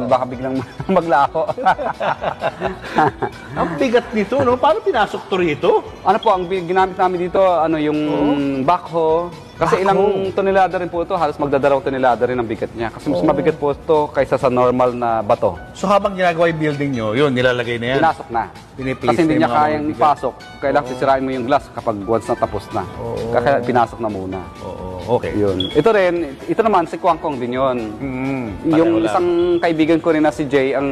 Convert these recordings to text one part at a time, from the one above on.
Baka biglang maglaho. Ang bigat nito, no? Paano pinasok to rito? Ano po, ang ginamit namin dito, ano, yung backhoe. Kasi ilang tonelada rin po ito, halos magdadalawang tonelada rin ang bigat niya. Kasi mas mabigat po ito kaysa sa normal na bato. So habang ginagawa yung building nyo, yun, nilalagay na yan? Pinasok na. Piniplace Kasi hindi na niya yung mga kayang mabigat. ipasok. Kailangan sisirain mo yung glass kapag once na tapos na. Kaya pinasok na muna. Okay. Yun. Ito rin, ito naman si Kwang Kong din yun. Yung Pareho lang. isang kaibigan ko rin na si Jay ang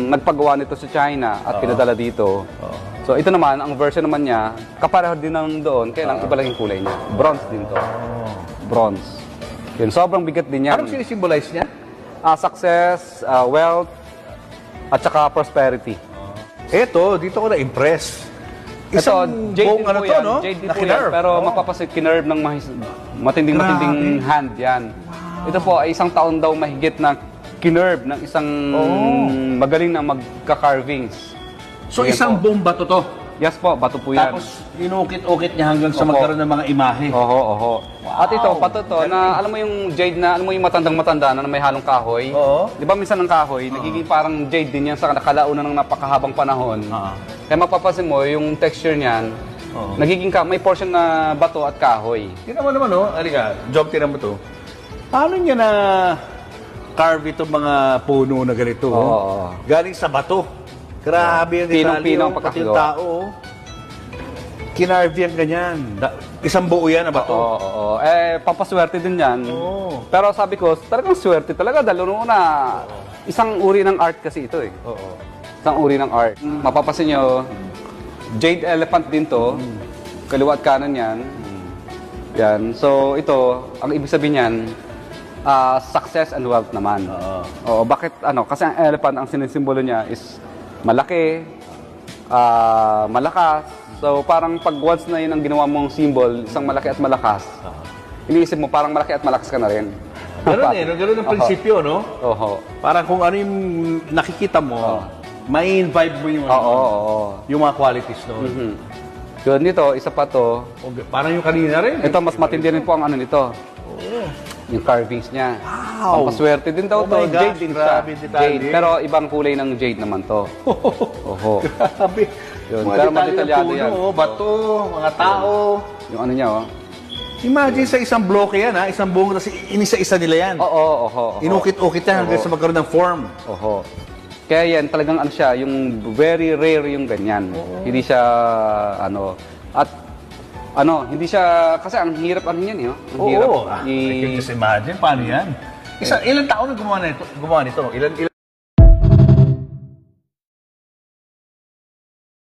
nagpagawa nito sa China at pinadala dito. So ito naman, ang version naman niya, kapareho din ng doon, kaya lang iba lang yung kulay niya. Bronze din to. Bronze. Yun, sobrang bigat din yan. Anong sinisimbolize niya? Success, wealth, at saka prosperity. Eto, dito ko na-impress. Ito, jade buong din po yan. no? Jade din Na po yan. kinerve. Pero mapapasit kinerve ng matinding hand yan. Ito po ay isang taon daw mahigit na kinerve ng isang magaling na magka-carvings. So Yan isang po. buong bato to? Yes po, bato po yan. Tapos inukit-ukit niya hanggang sa Opo. magkaroon ng mga imahe. Oho. At ito, pato to, na alam mo yung jade na, alam mo yung matandang-matanda na may halong kahoy? Oo. Di ba minsan ng kahoy, nagiging parang jade din yan sa nakalauna ng napakahabang panahon. Kaya mapapansin mo, yung texture niyan, nagiging may portion na bato at kahoy. Tingnan mo naman, no? Halika, job, tingnan mo to. Paano niya na carve itong mga puno na ganito? Oo. Galing sa bato. Grabe yung Pinong-pinong detalye, pati yung pagkakagawa. tao. Kinarve yan ganyan. Isang buo yan na bato. Oo. Papaswerte din yan. Oo. Pero sabi ko, talagang swerte talaga. Dahil una, isang uri ng art kasi ito eh. Oo. Isang uri ng art. Mapapasin nyo, jade elephant din to. Kaliwa at kanan yan. Yan. So ito, ang ibig sabihin yan, success and wealth naman. Oo. Bakit ano? Kasi ang elephant, ang sinisimbolo niya is malaki, malakas. So parang pag once na yun ang ginawa mong symbol, isang malaki at malakas, iniisip mo parang malaki at malakas ka na rin. Ganun eh, ganun ang prinsipyo, no? Oo. Parang kung ano yung nakikita mo, may vibe mo yung, yung mga qualities doon. Yun dito, isa pa to. Parang yung kanina rin. Ito, mas matindi rin po ang ano nito. Yung carvings niya. Wow! Pampaswerte din daw Oh to. my gosh, Jade din siya. grabe detalye. Jade. Pero ibang kulay ng jade naman to. Oho. Grabe. Yun, Mga pero detalye ng madetalyado puno, yan. bato, mga tao. Yung ano niya, oh. Imagine sa isang bloke yan, ha? Isang buong, tapos inisa-isa nila yan. Oo. Inukit-ukit yan hanggang sa magkaroon ng form. Oho. Kaya yan, talagang ano siya, yung very rare yung ganyan. Hindi siya, ano, at, ano, hindi siya, kasi ang hirap ano yan, eh. Ang hirap. I can just imagine, paano yan? Ilang taon na gumawa nito? Ilan